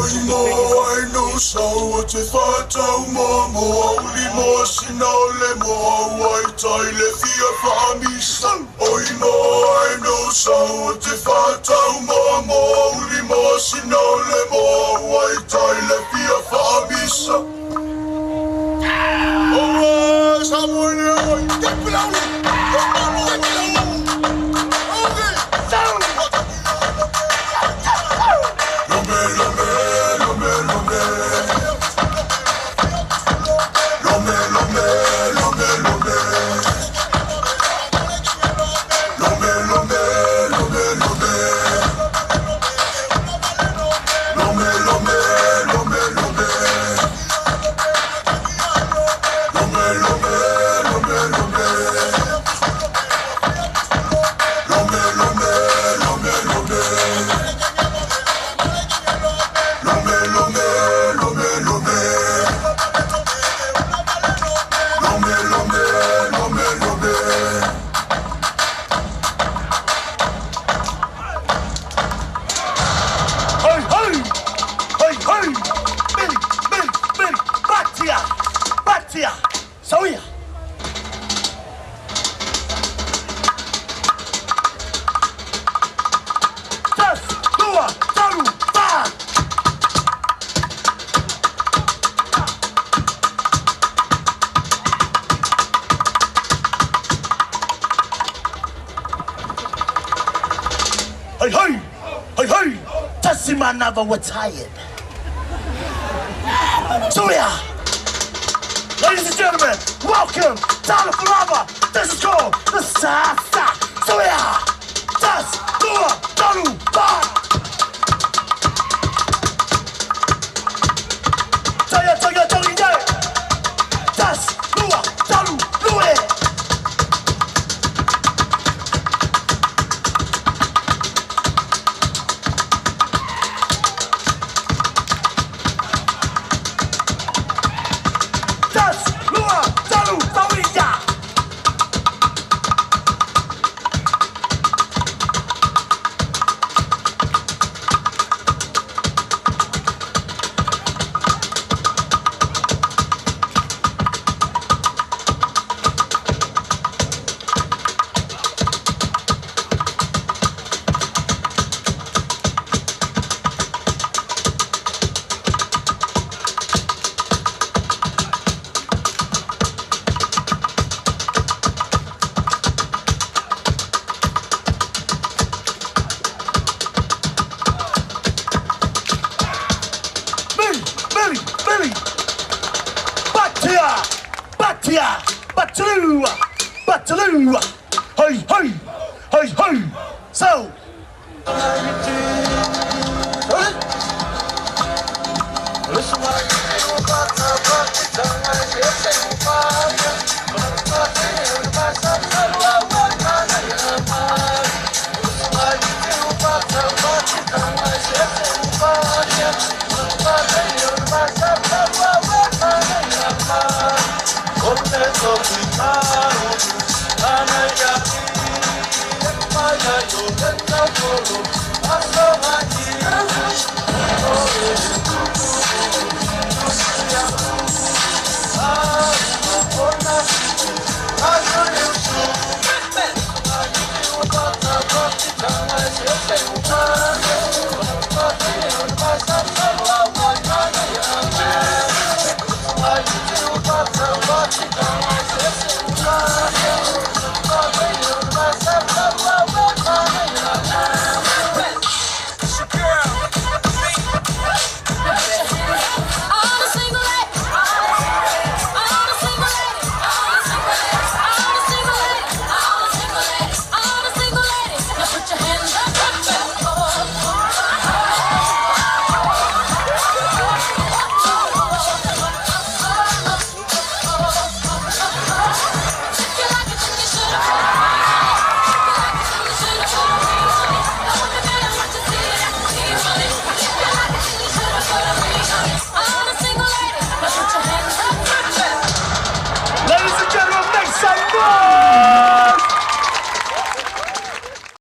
I know so te Tatau mo uli mo sinole mo wai tai le fia whamisa. I know so te Tatau mo uli mo sinole mo wai tai le fia whamisa. Alright, Samoan, get below. Hey, Tasimana were tired. So yeah, ladies and gentlemen, welcome to the Forever. This is called the Sasa. So yeah, Tas, Dua, Daru, Ba. Taya, Tas, Dua, Daru, Lue. Bataloo, hey, so. Listen what I